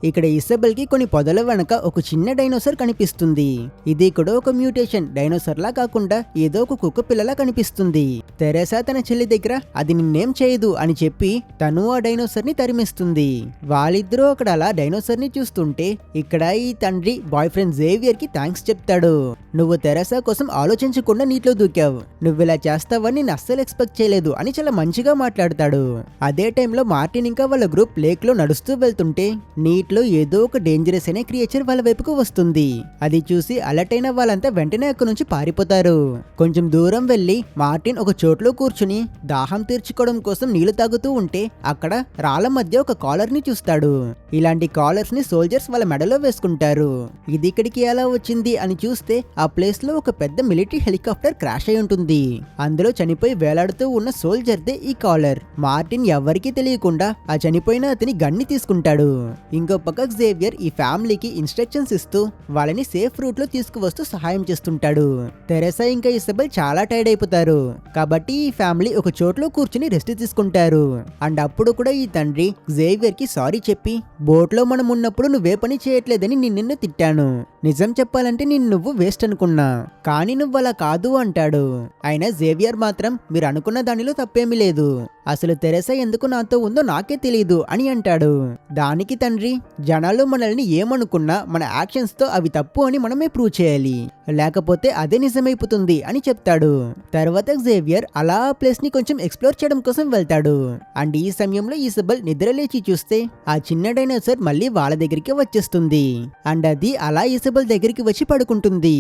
ఇక్కడ ఇసబెల్ కి కొన్ని పొదల వెనక ఒక చిన్న డైనోసార్ కనిపిస్తుంది. ఇది కూడా ఒక మ్యూటేషన్ డైనోసార్ లా కాకుండా ఏదో ఒక కుక్క పిల్లలా కనిపిస్తుంది. తెరేసా తన చెల్లి దగ్గర అది నిన్నేం చేయదు అని చెప్పి తను ఆ డైనోసార్ ని తరిమిస్తుంది. వాళ్ళిద్దరూ అక్కడ అలా డైనోసార్ ని చూస్తుంటే ఇక్కడ ఈ తండ్రి బాయ్ ఫ్రెండ్ జేవియర్ కి థ్యాంక్స్ చెప్తాడు. నువ్వు తెరేసా కోసం ఆలోచించకుండా నీటిలో దూకావు, నువ్విలా చేస్తావని నేను అస్సలు ఎక్స్పెక్ట్ చేయలేదు అని చాలా మంచిగా మాట్లాడతాడు. అదే టైంలో మార్టిన్ ఇంకా వాళ్ళ గ్రూప్ లేక్ లో నడుస్తూ వెళ్తుంటే నీటిలో ఏదో ఒక డేంజరస్ అనే క్రియేచర్ వాళ్ళ వైపుకు వస్తుంది. అది చూసి అలర్ట్ అయిన వాళ్ళంతా వెంటనే అక్కడి నుంచి పారిపోతారు. కొంచెం దూరం వెళ్లి మార్టిన్ ఒక చోట్లో కూర్చుని దాహం తీర్చుకోవడం కోసం నీళ్లు తాగుతూ ఉంటే అక్కడ రాళ్ల మధ్య ఒక కాలర్ ని చూస్తాడు. ఇలాంటి కాలర్స్ ని సోల్జర్స్ వాళ్ళ మెడలో వేసుకుంటారు. ఇది ఇక్కడికి ఎలా వచ్చింది అని చూస్తే ఆ ప్లేస్ లో ఒక పెద్ద మిలిటరీ హెలికాప్టర్ క్రాష్ అయి ఉంటుంది. అందులో చనిపోయి వేలాడుతూ ఉన్న సోల్జర్ దే ఈ కాలర్. మార్టిన్ ఎవరికీ తెలియకుండా ఆ చనిపోయిన అతని గన్ని తీసుకుంటాడు. ఇంకో పక్క జేవియర్ ఈ ఫ్యామిలీకి ఇన్స్ట్రక్షన్స్ ఇస్తూ వాళ్ళని సేఫ్ రూట్ లో తీసుకువస్తూ సహాయం చేస్తుంటాడు. తెరెసా ఇంకా ఇసబెల్ చాలా టైర్డ్ అయిపోతారు కాబట్టి ఈ ఫ్యామిలీ ఒక చోట్లో కూర్చుని రెస్ట్ తీసుకుంటారు. అండ్ అప్పుడు కూడా ఈ తండ్రి జేవియర్ కి సారీ చెప్పి బోట్ లో మనం ఉన్నప్పుడు నువ్వే పని చేయట్లేదని నిన్ను తిట్టాను, నిజం చెప్పాలంటే నువ్వు వేస్ట్ అనుకున్నా, కానీ నువ్వు అలా కాదు అంటాడు. అయినా జేవియర్ మాత్రం మీరు అనుకున్న దానిలో తప్పేమీ లేదు, అసలు తెరెసా ఎందుకు నాతో ఉందో నాకే తెలియదు అని అంటాడు. దానికి తండ్రి జనాలు మనల్ని ఏమనుకున్నా మన యాక్షన్స్ తో అవి తప్పు అని మనమే ప్రూవ్ చేయాలి, లేకపోతే అదే నిజమైపోతుంది అని చెప్తాడు. తర్వాత జేవియర్ అలా ఆ ప్లేస్ ని కొంచెం ఎక్స్ప్లోర్ చేయడం కోసం వెళ్తాడు. అండ్ ఈ సమయంలో ఇసబెల్ నిద్రలేచి చూస్తే ఆ చిన్న డైనోసార్ మళ్ళీ వాళ్ళ దగ్గరికి వచ్చేస్తుంది. అండ్ అది అలా ఇసబెల్ దగ్గరికి వచ్చి పడుకుంటుంది.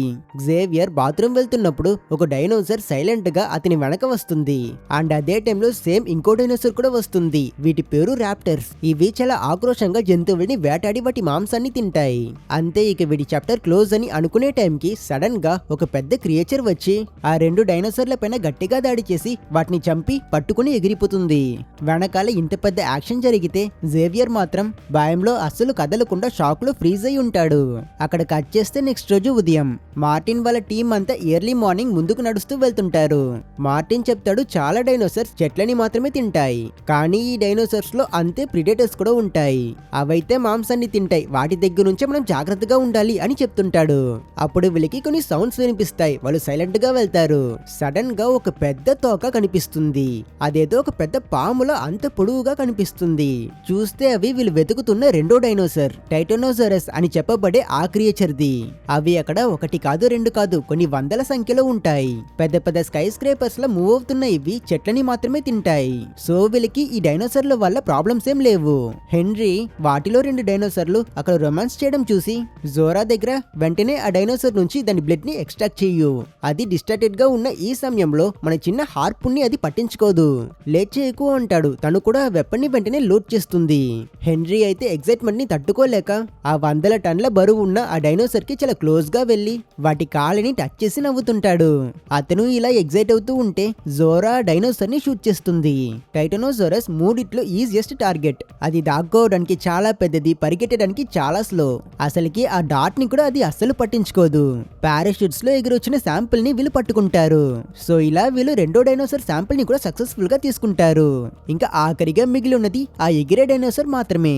జేవియర్ బాత్రూమ్ వెళ్తున్నప్పుడు ఒక డైనోసార్ సైలెంట్ గా అతని వెనక వస్తుంది. అండ్ అదే టైంలో సేమ్ ఇంకో డైనోసార్ కూడా వస్తుంది. వీటి పేరు రాప్టర్స్. ఇవి చాలా ఆక్రోషంగా జంతువుల్ని వేటాడి వాటి మాంసాన్ని తింటాయి. అంతే, ఇక వీడి చాప్టర్ క్లోజ్ అని అనుకునే టైంకి సడన్ గా ఒక పెద్ద క్రియేచర్ వచ్చి ఆ రెండు డైనోసార్ల పైన గట్టిగా దాడి చేసి వాటిని చంపి పట్టుకుని ఎగిరిపోతుంది. వెనకాల ఇంత పెద్ద యాక్షన్ జరిగితే జేవియర్ మాత్రం భయంలో అస్సలు కదలకుండా షాక్ లో ఫ్రీజ్ అయి ఉంటాడు. అక్కడ కట్ చేస్తే నెక్స్ట్ రోజు ఉదయం మార్టిన్ వాళ్ళ టీం అంతా ఎర్లీ మార్నింగ్ ముందుకు నడుస్తూ వెళ్తుంటారు. మార్టిన్ చెప్తాడు చాలా డైనోసార్స్ చెట్లని మాత్రమే తింటాయి, కానీ ఈ డైనోసార్స్ లో అంతే ప్రిడేటర్స్ కూడా ఉంటాయి, అవైతే మాంసాన్ని తింటాయి, వాటి దగ్గర నుంచే మనం జాగ్రత్తగా ఉండాలి అని చెప్తుంటాడు. అప్పుడు వీళ్ళకి కొన్ని సౌండ్స్ వినిపిస్తాయి. వాళ్ళు సైలెంట్ గా వెళ్తారు. సడన్ గా ఒక పెద్ద తోక కనిపిస్తుంది. అదేదో ఒక పెద్ద పాముల అంత పొడవుగా కనిపిస్తుంది. చూస్తే అవి వీళ్ళు వెతుకుతున్న రెండో డైనోసార్ టైటానోసారస్ అని చెప్పబడే ఆ క్రియేచర్ ది. అవి అక్కడ ఒకటి కాదు రెండు కాదు కొన్ని వందల సంఖ్యలో ఉంటాయి. పెద్ద పెద్ద స్కై స్క్రేపర్స్ లా మూవ్ అవుతున్న ఇవి చెట్లని మాత్రమే తింటాయి. సో వీళ్ళకి ఈ డైనోసార్ల వల్ల ప్రాబ్లమ్స్ ఏం లేవు. హెన్రీ వాటిలో రెండు డైనోసార్లు అక్కడ రొమాన్స్ చేయడం చూసి జోరా దగ్గర వెంటనే ఆ డైనోసార్ నుంచి దాని బ్లడ్ ని ఎక్స్ట్రాక్ట్ చేయు. అది డిస్ట్రాక్టెడ్ గా ఉన్న ఈ సమయంలో మన చిన్న హార్పున్ ని అది పట్టించుకోదు. లేట్ చేయకు అంటాడు. తను కూడా ఆ వెపన్ ని వెంటనే లోడ్ చేస్తుంది. హెన్రీ అయితే ఎగ్జైట్మెంట్ ని తట్టుకోలేక ఆ 100 టన్నుల బరువు ఉన్న ఆ డైనోసార్ కి చాలా క్లోజ్ గా వెళ్లి వాటి కాళ్ళని టచ్ చేసి నవ్వుతుంటాడు. అతను ఇలా ఎగ్జైట్ అవుతూ ఉంటే జోరా డైనోసార్ ని షూట్ చేస్తుంది. టైటానోసారస్ మూడిట్లో ఈజియెస్ట్ టార్గెట్. అది దాక్కోవడానికి చాలా పెద్దది, పరిగెట్టడానికి చాలా స్లో. అసలుకి ఆ డాట్ ని కూడా అది అస్సలు పట్టించుకోదు. పారాషూట్స్ లో ఎగిరొచ్చిన శాంపుల్ ని వీళ్ళు పట్టుకుంటారు. సో ఇలా వీళ్ళు రెండో డైనోసార్ శాంపుల్ ని కూడా సక్సెస్ఫుల్ గా తీసుకుంటారు. ఇంకా ఆఖరిగా మిగిలి ఉన్నది ఆ ఎగిరే డైనోసార్ మాత్రమే.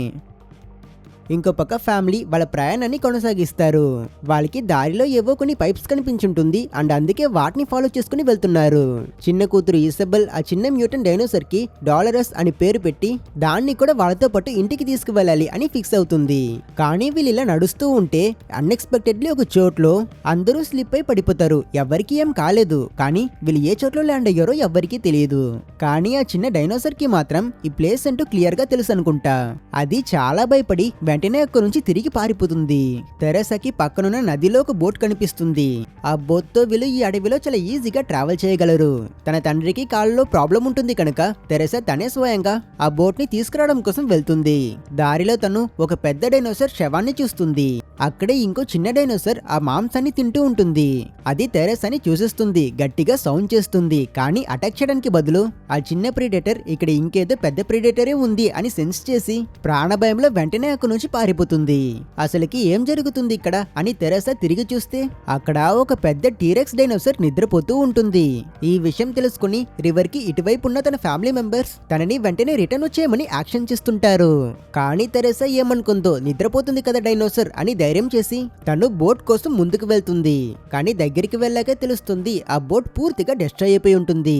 ఇంకో పక్క ఫ్యామిలీ వాళ్ళ ప్రయాణాన్ని కొనసాగిస్తారు. వాళ్ళకి దారిలో ఏవో కొన్ని పైప్స్ కనిపించుంటుంది. అండ్ అందుకే వాటిని ఫాలో చేసుకుని వెళ్తున్నారు. చిన్న కూతురు ఇసబెల్ ఆ చిన్న మ్యూటెంట్ డైనోసార్ కి డాలరస్ అని పేరు పెట్టి దాన్ని కూడా వాళ్ళతో పాటు ఇంటికి తీసుకువెళ్ళాలి అని ఫిక్స్ అవుతుంది. కానీ వీళ్ళు ఇలా నడుస్తూ ఉంటే అన్ఎక్స్పెక్టెడ్లీ ఒక చోట్లో అందరూ స్లిప్ అయి పడిపోతారు. ఎవరికి ఏం కాలేదు, కానీ వీళ్ళు ఏ చోట్లో ల్యాండ్ అయ్యారో ఎవరికి తెలియదు. కానీ ఆ చిన్న డైనోసార్ కి మాత్రం ఈ ప్లేస్ అంటూ క్లియర్ గా తెలుసు అనుకుంటా. అది చాలా భయపడి వెంటనే అక్కడి నుంచి తిరిగి పారిపోతుంది. తెరెసాకి పక్కనున్న నదిలో ఒక బోట్ కనిపిస్తుంది. ఆ బోట్ తో వీళ్ళు ఈ అడవిలో చాలా ఈజీగా ట్రావెల్ చేయగలరు. తన తండ్రికి కాళ్ళలో ప్రాబ్లం ఉంటుంది కనుక తెరెసా తనే స్వయంగా ఆ బోట్ ని తీసుకురావడం కోసం వెళ్తుంది. దారిలో తను ఒక పెద్ద డైనోసార్ శవాన్ని చూస్తుంది. అక్కడే ఇంకో చిన్న డైనోసార్ ఆ మాంసాన్ని తింటూ ఉంటుంది. అది తెరెసాని చూసేస్తుంది, గట్టిగా సౌండ్ చేస్తుంది. కానీ అటాక్ చేయడానికి బదులు ఆ చిన్న ప్రిడేటర్ ఇక్కడ ఇంకేదో పెద్ద ప్రిడేటరే ఉంది అని సెన్స్ చేసి ప్రాణభయంలో వెంటనే అక్కడి నుంచి నుంచి పారిపోతుంది. అసలుకి ఏం జరుగుతుంది ఇక్కడ అని తెరెసా తిరిగి చూస్తే అక్కడ ఒక పెద్ద టీరెక్స్ డైనోసార్ నిద్రపోతూ ఉంటుంది. ఈ విషయం తెలుసుకుని రివర్ కి ఇటువైపు ఉన్న తన ఫ్యామిలీ మెంబర్స్ తనని వెంటనే రిటర్న్ వచ్చేయమని యాక్షన్ చేస్తుంటారు. కానీ తెరెసా ఏమనుకుందో నిద్రపోతుంది కదా డైనోసార్ అని ధైర్యం చేసి తను బోట్ కోసం ముందుకు వెళ్తుంది. కానీ దగ్గరికి వెళ్ళాక తెలుస్తుంది ఆ బోట్ పూర్తిగా డిస్ట్రాయ్ అయిపోయి ఉంటుంది.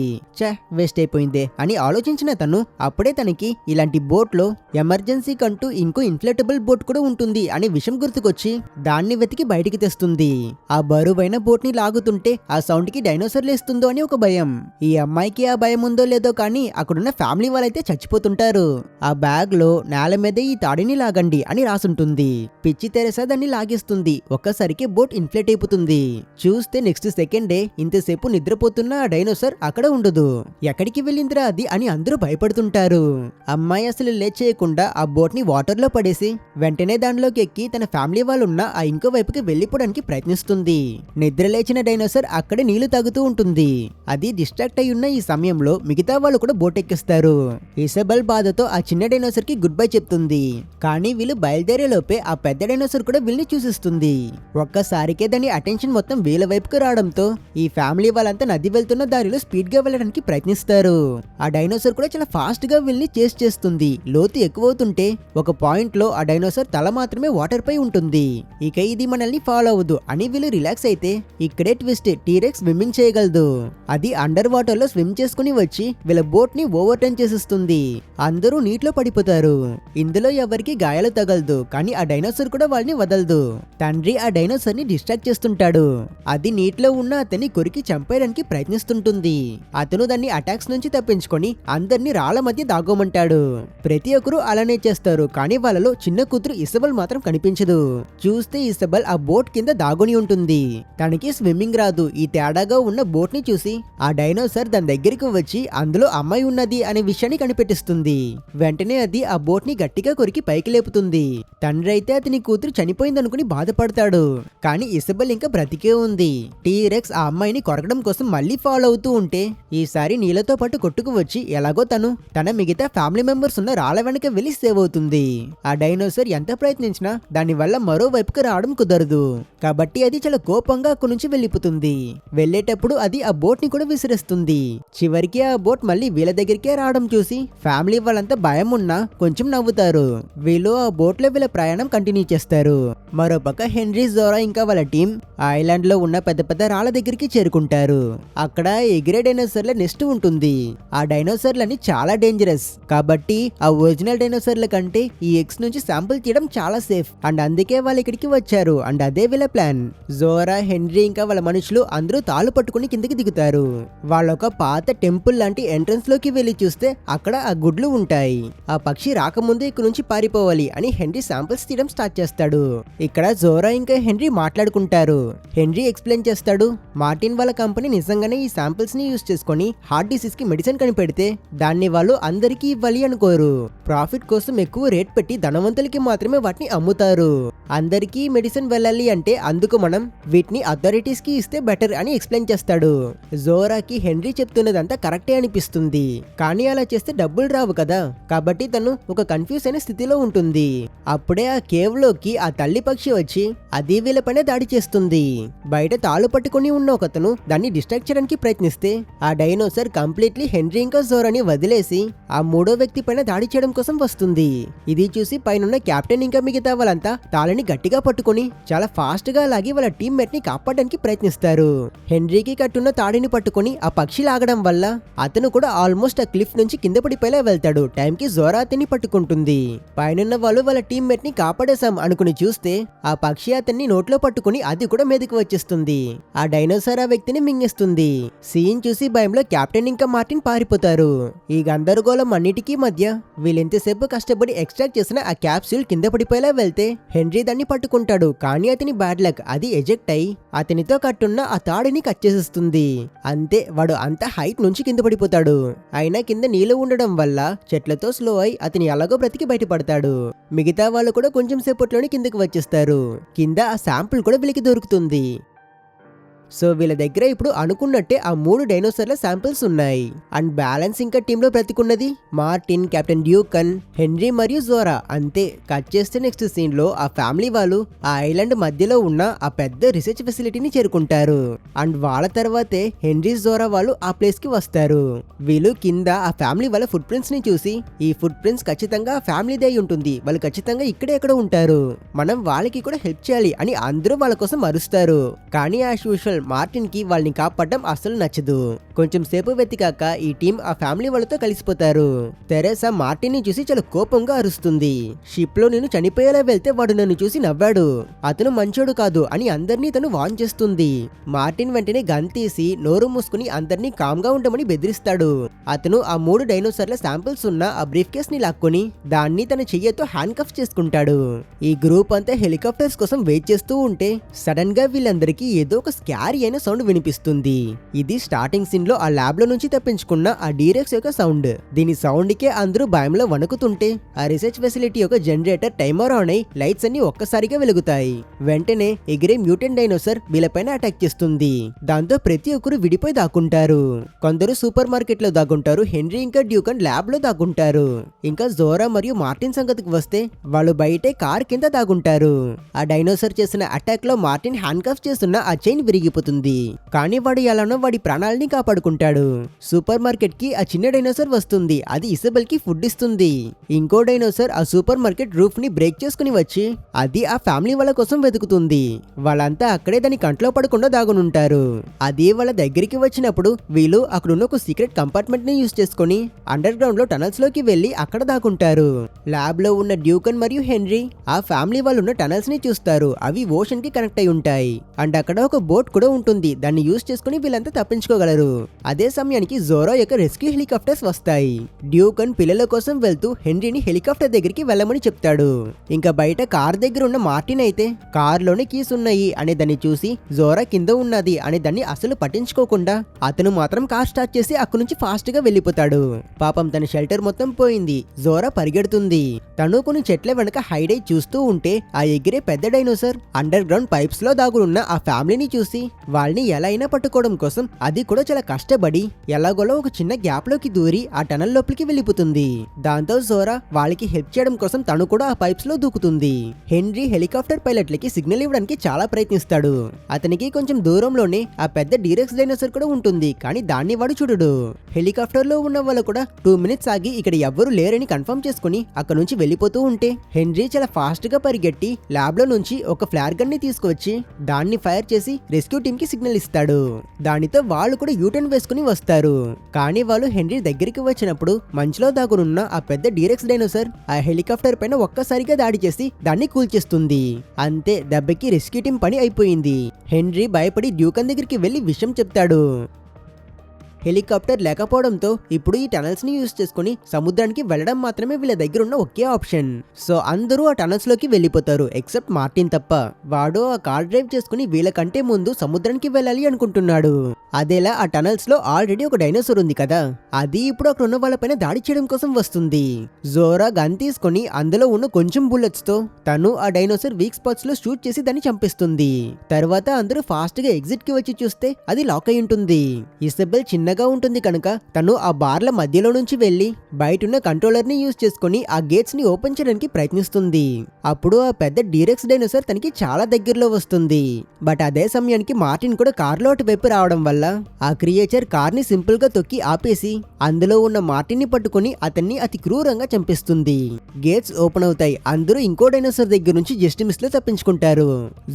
వేస్ట్ అయిపోయిందే అని ఆలోచించిన తను అప్పుడే తనకి ఇలాంటి బోట్ లో ఎమర్జెన్సీ కంటూ ఇంకో ఇన్ఫ్లేటబుల్ బోట్ కూడా ఉంటుంది అనే విషయం గుర్తుకొచ్చి దాన్ని వెతికి బయటికి తెస్తుంది. ఆ బరువైన బోట్ ని లాగుతుంటే ఆ సౌండ్ కి డైనోసార్ లేస్తుందో అని ఒక భయం. ఈ అమ్మాయికి ఆ భయం ఉందో లేదో కానీ అక్కడున్న ఫ్యామిలీ వాళ్ళైతే చచ్చిపోతుంటారు. ఆ బ్యాగ్ లో నేల మీద ఈ తాడిని లాగండి అని రాసుంటుంది. పిచ్చి తెరెసా దాన్ని లాగేస్తుంది. ఒక్కసారికి బోట్ ఇన్ఫ్లేట్ అయిపోతుంది. చూస్తే నెక్స్ట్ సెకండే ఇంతసేపు నిద్రపోతున్న ఆ డైనోసార్ అక్కడ ఉండదు. ఎక్కడికి వెళ్ళిందిరా అది అని అందరూ భయపడుతుంటారు. అమ్మాయి అసలు లేచేయకుండా ఆ బోట్ ని వాటర్ లో పడేసి వెంటనే దానిలోకి ఎక్కి తన ఫ్యామిలీ వాళ్ళు ఉన్న ఆ ఇంకో వైపుకి వెళ్లిపోవడానికి ప్రయత్నిస్తుంది. నిద్ర లేచిన డైనోసార్ అక్కడే నీళ్లు తాగుతూ ఉంటుంది. అది డిస్ట్రాక్ట్ అయి ఉన్న ఈ సమయంలో మిగతా వాళ్ళు కూడా బోట్ ఎక్కిస్తారు. ఇసబెల్ బాధతో ఆ చిన్న డైనోసార్ కి గుడ్ బై చెప్తుంది. కానీ వీళ్ళు బయలుదేరే లోపే ఆ పెద్ద డైనోసార్ కూడా వీళ్ళని చూసిస్తుంది. ఒక్కసారికే దాని అటెన్షన్ మొత్తం వీళ్ళ వైపుకు రావడంతో ఈ ఫ్యామిలీ వాళ్ళంతా నది వెళ్తున్న దారిలో స్పీడ్ గా వెళ్ళడానికి ప్రయత్నిస్తారు. ఆ డైనోసార్ కూడా చాలా ఫాస్ట్ గా వీళ్ళని చేస్ చేస్తుంది. లోతు ఎక్కువవుతుంటే ఒక పాయింట్ లో ఆ డైనోసార్ తల మాత్రమే వాటర్ పై ఉంటుంది. ఇక ఇది మనల్ని ఫాలో అవ్వదు అని వీళ్ళు రిలాక్స్ అయితే ఇక్కడే ట్విస్ట్, టీరెక్స్ స్విమ్మింగ్ చేయగలదు. అది అండర్ వాటర్ లో స్విమ్ చేసుకుని వచ్చి వీళ్ళ బోట్ ని ఓవర్ టర్న్ చేసేస్తుంది. అందరూ నీటిలో పడిపోతారు. ఇందులో ఎవరికి గాయాలు తగలదు. కానీ ఆ డైనోసార్ కూడా వాళ్ళని వదలదు. తండ్రి ఆ డైనోసార్ ని డిస్ట్రాక్ట్ చేస్తుంటాడు. అది నీటిలో ఉన్న అతన్ని కొరికి చంపేయడానికి ప్రయత్నిస్తుంటుంది. అతను దాన్ని అటాక్స్ నుంచి తప్పించుకొని అందరినీ రాళ్ల మధ్య దాగోమంటాడు. ప్రతి ఒక్కరూ అలానే చేస్తారు. కానీ వాళ్ళలో చిన్న కూతురు ఇసబెల్ మాత్రం కనిపించదు. చూస్తే ఇసబెల్ ఆ బోట్ కింద దాగుని ఉంటుంది. తనకి స్విమ్మింగ్ రాదు. ఈ తేడాగా ఉన్న బోట్ ని చూసి ఆ డైనోసార్ దాని దగ్గరికి వచ్చి అందులో అమ్మాయి ఉన్నది అనే విషయాన్ని కనిపెట్టిస్తుంది. వెంటనే అది ఆ బోట్ ని గట్టిగా కొరికి పైకి లేపుతుంది. తండ్రి అయితే అతని కూతురు చనిపోయిందనుకుని బాధపడతాడు. కానీ ఇసబెల్ ఇంకా బ్రతికే ఉంది. టీరెక్స్ ఆ అమ్మాయిని కొరకడం కోసం మళ్ళీ ఫాలో అవుతూ ఉంటే ఈసారి నీళ్ళతో పాటు కొట్టుకు వచ్చి ఎలాగో తన మిగతా ఫ్యామిలీ మెంబర్స్ ఉన్న రాళ్ల వెనక వెళ్లి సేవ్ అవుతుంది. ఆ డైనోసార్ ఎంత ప్రయత్నించినా దాని వల్ల మరో వైపుకి రావడం కుదరదు. కాబట్టి అది చాలా కోపంగా అక్కడి నుంచి వెళ్ళిపోతుంది. వెళ్లేటప్పుడు అది ఆ బోట్ ని కూడా విసిరేస్తుంది. చివరికి ఆ బోట్ మళ్ళీ వీళ్ళ దగ్గరికే రావడం చూసి ఫ్యామిలీ వాళ్ళంతా భయం ఉన్నా కొంచెం నవ్వుతారు. వీళ్ళు ఆ బోట్ లో వీళ్ళ ప్రయాణం కంటిన్యూ చేస్తారు. మరోపక్క హెన్రీ, జోరా ఇంకా వాళ్ళ టీం ఐలాండ్ లో ఉన్న పెద్ద పెద్ద రాళ్ల దగ్గరికి చేరుకుంటారు. అక్కడ ఎగిరే డైనోసార్ల నెస్ట్ ఉంటుంది. ఆ డైనోసార్లని చాలా డేంజరస్ కాబట్టి ఆ ఒరిజినల్ డైనోసార్ల కంటే ఈ ఎగ్స్ నుంచి శాంపుల్ తీయడం చాలా సేఫ్ అండ్ అందుకే వాళ్ళు ఇక్కడికి వచ్చారు. అండ్ అదే వీళ్ళ ప్లాన్. జోరా, హెన్రీ ఇంకా వాళ్ళ మనుషులు అందరూ తాళ్ళు పట్టుకుని కిందకి దిగుతారు. వాళ్ళొక పాత టెంపుల్ లాంటి ఎంట్రన్స్ లోకి వెళ్లి చూస్తే అక్కడ ఆ గుడ్లు ఉంటాయి. ఆ పక్షి రాకముందే ఇక్కడ నుంచి పారిపోవాలి అని హెన్రీ శాంపుల్స్ తీయడం స్టార్ట్ చేస్తాడు. ఇక్కడ జోరా ఇంకా హెన్రీ మాట్లాడుకుంటారు. హెన్రీ ఎక్స్ప్లెయిన్ చేస్తాడు, మార్టిన్ వాళ్ళ కంపెనీ నిజంగానే ఈ శాంపుల్స్ ని యూజ్ చేసుకుని హార్ట్ డిసీజ్ కి మెడిసిన్ కనిపెడితే దాన్ని వాళ్ళు అందరికీ ఇవ్వాలి అనుకోరు. ప్రాఫిట్ కోసం ఎక్కువ రేట్ పెట్టి ధనవంతులకి మాత్రమే వాటిని అమ్ముతారు. అందరికీ మెడిసిన్ వెళ్ళాలి అంటే అందుకు మనం వీటిని అథారిటీస్ కి ఇస్తే బెటర్ అని ఎక్స్ప్లెయిన్ చేస్తాడు. జోరాకి హెన్రీ చెప్తున్నదంతా కరెక్టే అనిపిస్తుంది. కానీ అలా చేస్తే డబ్బులు రావు కదా. కాబట్టి తను ఒక కన్ఫ్యూజ్ అయిన స్థితిలో ఉంటుంది. అప్పుడే ఆ కేవ్ లోకి ఆ తల్లి పక్షి వచ్చి అది వీళ్ళపైన దాడి చేస్తుంది. బయట తాళ్ళు పట్టుకుని ఉన్న ఒకతను దాన్ని డిస్ట్రాక్ట్ చేయడానికి ప్రయత్నిస్తే ఆ డైనోసార్ కంప్లీట్లీ హెన్రీ ఇంకా జోరాని వదిలేసి ఆ మూడో వ్యక్తి పైన దాడి చేయడం కోసం వస్తుంది. ఇది చూసి పైనున్న కెప్టెన్ ఇంకా మిగతా వాళ్ళంతా తాళని గట్టిగా పట్టుకుని చాలా ఫాస్ట్ గా లాగి వాళ్ళ టీమ్మేట్ ని కాపాడడానికి ప్రయత్నిస్తారు. హెన్రీకి కట్టున్న తాడిని పట్టుకుని ఆ పక్షి లాగడం వల్ల అతను కూడా ఆల్మోస్ట్ ఆ క్లిఫ్ నుంచి కింద పడిపోయేలా వెళ్తాడు. టైంకి జోరా అతన్ని పట్టుకుంటుంది. పైనున్న వాళ్ళు వాళ్ళ టీమ్మేట్ ని కాపాడేశాం అనుకుని చూస్తే ఆ పక్షి అతన్ని నోట్లో పట్టుకుని అది కూడా మీదకి వచ్చేస్తుంది. ఆ డైనోసార్ ఆ వ్యక్తిని మింగేస్తుంది. సీన్ చూసి భయంలో కెప్టెన్ ఇంకా మార్టిన్ పారిపోతారు. ఈ గందరగోళం అన్నిటికీ మధ్య వీళ్ళెంతసేపు కష్టపడి ఎక్స్ట్రాక్ట్ చేసిన ఆ క్యాప్సూల్ కింద పడిపోయేలా వెళ్తే హెన్రీ దాన్ని పట్టుకుంటాడు. కానీ అతని బ్యాడ్ లక్, అది ఎజెక్ట్ అయి అతనితో కట్టున్న ఆ తాడిని కట్ చేసేస్తుంది. అంతే, వాడు అంత హైట్ నుంచి కింద పడిపోతాడు. అయినా కింద నీళ్లు ఉండడం వల్ల చెట్లతో స్లో అయి అతని ఎలాగో బ్రతికి బయటపడతాడు. మిగతా వాళ్ళు కూడా కొంచెం సేపట్లోనే కిందకి వచ్చేస్తారు. కింద ఆ శాంపుల్ కూడా వీళ్ళకి దొరుకుతుంది. సో వీళ్ళ దగ్గర ఇప్పుడు అనుకున్నట్టే ఆ 3 డైనోసార్ల శాంపిల్స్ ఉన్నాయి. అండ్ బ్యాలెన్స్ ఇంకా టీంలో బ్రతికున్నది మార్టిన్, కెప్టెన్ డ్యూకన్, హెన్రీ మరియు జోరా. అంతే. కట్ చేస్తే నెక్స్ట్ సీన్ లో ఆ ఫ్యామిలీ వాళ్ళు ఆ ఐలాండ్ మధ్యలో ఉన్న ఆ పెద్ద రిసెర్చ్ ఫెసిలిటీని చేరుకుంటారు. అండ్ వాళ్ళ తర్వాతే హెన్రీ, జోరా వాళ్ళు ఆ ప్లేస్ కి వస్తారు. వీళ్ళు కింద ఆ ఫ్యామిలీ వాళ్ళ ఫుట్ ప్రింట్స్ ని చూసి ఈ ఫుట్ ప్రింట్స్ ఖచ్చితంగా ఫ్యామిలీదే అయి ఉంటుంది, వాళ్ళు ఖచ్చితంగా ఇక్కడే ఎక్కడ ఉంటారు, మనం వాళ్ళకి కూడా హెల్ప్ చేయాలి అని అందరూ వాళ్ళ కోసం అరుస్తారు. కానీ యాజ్ యూజువల్ మార్టిన్ కి వాళ్ళని కాపాడడం అస్సలు నచ్చదు. కొంచెం సేపు వెతికాక ఈ టీం ఆ ఫ్యామిలీ వాళ్ళతో కలిసిపోతారు. తెరేసా మార్టిన్ ని చూసి చాలా కోపంగా అరుస్తుంది. షిప్ లో నేను చనిపోయేలా వెళ్తే వాడు నన్ను చూసి నవ్వాడు, అతను మంచోడు కాదు అని అందరినీ తను వార్న్ చేస్తుంది. మార్టిన్ వెంటనే గన్ తీసి నోరు మూసుకుని అందరినీ కామ్ గా ఉండమని బెదిరిస్తాడు. అతను ఆ 3 డైనోసార్ల శాంపిల్స్ ఉన్న ఆ బ్రీఫ్ కేస్ ని లాక్కొని దాన్ని తన చెయ్యతో హ్యాండ్ కఫ్ చేసుకుంటాడు. ఈ గ్రూప్ అంతా హెలికాప్టర్స్ కోసం వెయిట్ చేస్తూ ఉంటే సడన్ గా వీళ్ళందరికీ ఏదో ఒక స్కారీ అయిన సౌండ్ వినిపిస్తుంది. ఇది స్టార్టింగ్ సీన్ లో ఆ ల్యాబ్ లో నుంచి తప్పించుకున్న ఆ డీరెక్స్ యొక్క సౌండ్. దీని సౌండ్ కే అందరూ భయంలో వణుకుతుంటే ఆ రీసెర్చ్ ఫెసిలిటీ యొక్క జనరేటర్ టైమర్ ఆన్ అయి లైట్స్ అన్ని ఒక్కసారిగా వెలుగుతాయి. వెంటనే ఎగిరే మ్యూటెంట్ డైనోసార్ వీళ్ళపైన అటాక్ చేస్తుంది. దాంతో ప్రతి ఒక్కరు విడిపోయి దాక్కుంటారు. కొందరు సూపర్ మార్కెట్ లో దాక్కుంటారు, హెన్రీ ఇంకా డ్యూకన్ ల్యాబ్ లో దాక్కుంటారు. ఇంకా జోరా మరియు మార్టిన్ సంగతికి వస్తే వాళ్ళు బయటే కార్ కింద దాగుంటారు. ఆ డైనోసార్ చేసిన అటాక్ లో మార్టిన్ హ్యాండ్ కఫ్ చేస్తున్న ఆ చైన్ విరిగిపోతుంది. కానీ వాడు ఎలానో వాడి ప్రాణాలని కాపాడుకుంటాడు. సూపర్ మార్కెట్ కి ఆ చిన్న డైనోసార్ వస్తుంది. అది ఇసబెల్ కి ఫుడ్ ఇస్తుంది. ఇంకో డైనోసార్ ఆ సూపర్ మార్కెట్ రూఫ్ ని బ్రేక్ చేసుకుని వచ్చి అది ఆ ఫ్యామిలీ వాళ్ళ కోసం వెతుకుతుంది. వాళ్ళంతా అక్కడే దాని కంట్లో పడకుండా దాగునుంటారు. అది వాళ్ళ దగ్గరికి వచ్చినప్పుడు వీళ్ళు అక్కడున్న ఒక సీక్రెట్ కంపార్ట్మెంట్ ని యూజ్ చేసుకుని అండర్ గ్రౌండ్ లో టనల్స్ లోకి వెళ్లి అక్కడ దాక్కుంటారు. ల్యాబ్ లో ఉన్న డ్యూకన్ మరియు హెన్రీ ఆ ఫ్యామిలీ వాళ్ళు ఉన్న టనల్స్ ని చూస్తారు. అవి ఓషన్ కి కనెక్ట్ అయి ఉంటాయి. అండ్ అక్కడ ఒక బోట్ కూడా ఉంటుంది. దాన్ని యూజ్ చేసుకుని వీళ్ళంతా తప్పించుకోగలరు. అదే సమయానికి జోరా యొక్క రెస్క్యూ హెలికాప్టర్స్ వస్తాయి. డ్యూకన్ పిల్లల కోసం వెళ్తూ హెన్రీని హెలికాప్టర్ దగ్గరికి వెళ్ళమని చెప్తాడు. ఇంకా బయట కార్ దగ్గర ఉన్న మార్టిన్ అయితే కార్ లోనే కీస్ ఉన్నాయి అనే దాన్ని చూసి జోరా కింద ఉన్నది అనే దాన్ని అసలు పట్టించుకోకుండా అతను మాత్రం కార్ స్టార్ట్ చేసి అక్కడి నుంచి ఫాస్ట్ గా వెళ్ళిపోతాడు. పాపం తన షెల్టర్ మొత్తం పోయింది. జోరా పరిగెడుతుంది. తను కొన్ని చెట్ల వెనక హైడ్ అయి చూస్తూ ఉంటే ఆ ఎగిరే పెద్ద డైనోసార్ అండర్ గ్రౌండ్ పైప్స్ లో దాగున్న ఆ ఫ్యామిలీని చూసి వాళ్ళని ఎలా అయినా పట్టుకోవడం కోసం అది కూడా చాలా కష్టపడి ఎలాగోలో ఒక చిన్న గ్యాప్ లోకి దూరి ఆ టనల్ లోపలికి వెళ్ళిపోతుంది. దాంతో జోరా వాళ్ళకి హెల్ప్ చేయడం కోసం తను కూడా ఆ పైప్స్ లో దూకుతుంది. హెన్రీ హెలికాప్టర్ పైలట్లకి సిగ్నల్ ఇవ్వడానికి చాలా ప్రయత్నిస్తాడు. అతనికి కొంచెం దూరంలోనే ఆ పెద్ద డీరెక్స్ డైనోసార్ కూడా ఉంటుంది. కానీ దాన్ని వాడు చూడడు. హెలికాప్టర్ లో ఉన్న వాళ్ళు కూడా 2 మినిట్స్ ఆగి ఇక్కడ ఎవ్వరూ లేరని కన్ఫర్మ్ చేసుకుని అక్కడ నుంచి వెళ్ళిపోతూ ఉంటే హెన్రీ చాలా ఫాస్ట్ గా పరిగెట్టి ల్యాబ్ లో నుంచి ఒక ఫ్లైర్ గన్ ని తీసుకువచ్చి దాన్ని ఫైర్ చేసి రెస్క్యూ టీమ్ కి సిగ్నల్ ఇస్తాడు. దానితో వాళ్ళు కూడా యూటర్న్ వేసుకుని వస్తారు. కానీ వాళ్ళు హెన్రీ దగ్గరికి వచ్చినప్పుడు మంచులో దాగునున్న ఆ పెద్ద డీరెక్స్ డైనోసార్ ఆ హెలికాప్టర్ పైన ఒక్కసారిగా దాడి చేసి దాన్ని కూల్చేస్తుంది. అంతే, దెబ్బకి రెస్క్యూ టీమ్ పని అయిపోయింది. హెన్రీ భయపడి డ్యూకన్ దగ్గరికి వెళ్లి విషయం చెప్తాడు. హెలికాప్టర్ లేకపోవడంతో ఇప్పుడు ఈ టనల్స్ ని యూజ్ చేసుకుని సముద్రానికి వెళ్ళడం మాత్రమే వీళ్ళ దగ్గర ఉన్న ఒకే ఆప్షన్. సో అందరూ ఆ టనల్స్ లోకి వెళ్ళిపోతారు ఎక్సెప్ట్ మార్టిన్ తప్ప. వాడు ఆ కార్ డ్రైవ్ చేసుకుని వీళ్ళకంటే ముందు సముద్రానికి వెళ్ళాలి అనుకుంటున్నాడు. అదేలా ఆ టనల్స్ లో ఆల్రెడీ ఒక డైనోసార్ ఉంది కదా, అది ఇప్పుడు అక్కడ ఉన్న వాళ్ళపైన దాడి చేయడం కోసం వస్తుంది. జోరా గన్ తీసుకుని అందులో ఉన్న కొంచెం బుల్లెట్స్ తో తను ఆ డైనోసార్ వీక్ స్పాట్స్ లో షూట్ చేసి దాన్ని చంపిస్తుంది. తర్వాత అందరూ ఫాస్ట్ గా ఎగ్జిట్ కి వచ్చి చూస్తే అది లాక్ అయి ఉంటుంది. ఇసబెల్ చిన్నగా ఉంటుంది కనుక తను ఆ బార్ల మధ్యలో నుంచి వెళ్లి బయటున్న కంట్రోలర్ ని యూజ్ చేసుకుని ఆ గేట్స్ ని ఓపెన్ చేయడానికి ప్రయత్నిస్తుంది. అప్పుడు ఆ పెద్ద డీరెక్స్ డైనోసార్ తనకి చాలా దగ్గరలో వస్తుంది. బట్ అదే సమయానికి మార్టిన్ కూడా కార్లో అటువైపు రావడం వల్ల ఆ క్రియేచర్ కార్ ని సింపుల్ గా తొక్కి ఆపేసి అందులో ఉన్న మార్టిన్ ని పట్టుకుని అతన్ని అతి క్రూరంగా చంపిస్తుంది. గేట్స్ ఓపెన్ అవుతాయి. అందరూ ఇంకో డైనోసార్ దగ్గర నుంచి జస్ట్ మిస్ లో తప్పించుకుంటారు.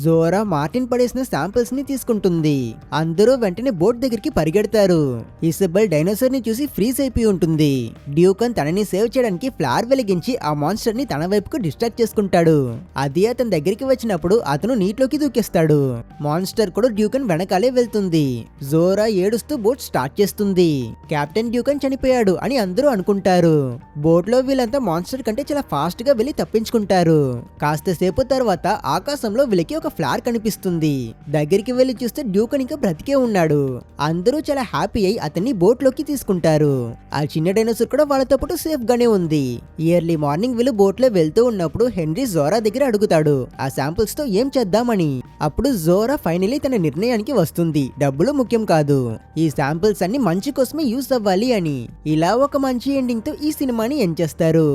జోరా మార్టిన్ పడేసిన శాంపిల్స్ ని తీసుకుంటుంది. అందరూ వెంటనే బోట్ దగ్గరికి పరిగెడతారు. ఇసబెల్ డైనోసార్ ని చూసి ఫ్రీజ్ అయిపోయి ఉంటుంది. డ్యూకన్ తనని సేవ్ చేయడానికి ఫ్లైర్ వెలిగించి ఆ మాన్స్టర్ ని తన వైపుకు డిస్ట్రాక్ట్ చేసుకుంటాడు. అది అతని దగ్గరికి వచ్చినప్పుడు అతను నీటిలోకి దూకేస్తాడు. మాన్స్టర్ కూడా డ్యూకన్ వెనకాలే వెళ్తుంది. జోరా ఏడుస్తూ బోట్ స్టార్ట్ చేస్తుంది. కెప్టెన్ డ్యూకన్ చనిపోయాడు అని అందరూ అనుకుంటారు. బోట్ లో వీళ్ళంతా మాన్స్టర్ కంటే చాలా ఫాస్ట్ గా వెళ్లి తప్పించుకుంటారు. కాస్త సేపు తర్వాత ఆకాశంలో వీళ్ళకి ఒక ఫ్లైర్ కనిపిస్తుంది. దగ్గరికి వెళ్లి చూస్తే డ్యూకన్ ఇంకా బ్రతికే ఉన్నాడు. అందరూ చాలా హ్యాపీ అయి అతన్ని బోట్ లోకి తీసుకుంటారు. ఆ చిన్న డైనోసార్ కూడా వాళ్ళతో పాటు సేఫ్ గానే ఉంది. ఎర్లీ మార్నింగ్ వీళ్ళు బోట్ లో వెళ్తూ ఉన్నప్పుడు హెన్రీ జోరా దగ్గర అడుగుతాడు ఆ శాంపుల్స్ తో ఏం చేద్దామని. అప్పుడు జోరా ఫైనలీ తన నిర్ణయానికి వస్తుంది, డబ్బులు ముఖ్యం కాదు, ఈ శాంపుల్స్ అన్ని మంచి కోసమే యూస్ అవ్వాలి అని. ఇలా ఒక మంచి ఎండింగ్ తో ఈ సినిమాని ఎండ్ చేస్తారు.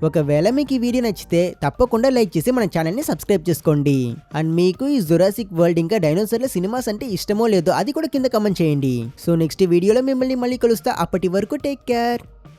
ఒకవేళ మీకు ఈ వీడియో నచ్చితే తప్పకుండా లైక్ చేసి మన ఛానల్ ని సబ్స్క్రైబ్ చేసుకోండి. అండ్ మీకు ఈ జురాసిక్ వరల్డ్ ఇంకా డైనోసార్ల సినిమాస్ అంటే ఇష్టమో లేదో అది కూడా కింద కమెంట్ చేయండి. సో నెక్స్ట్ వీడియోలో మిమ్మల్ని మళ్ళీ కలుస్తా. అప్పటి వరకు టేక్ కేర్.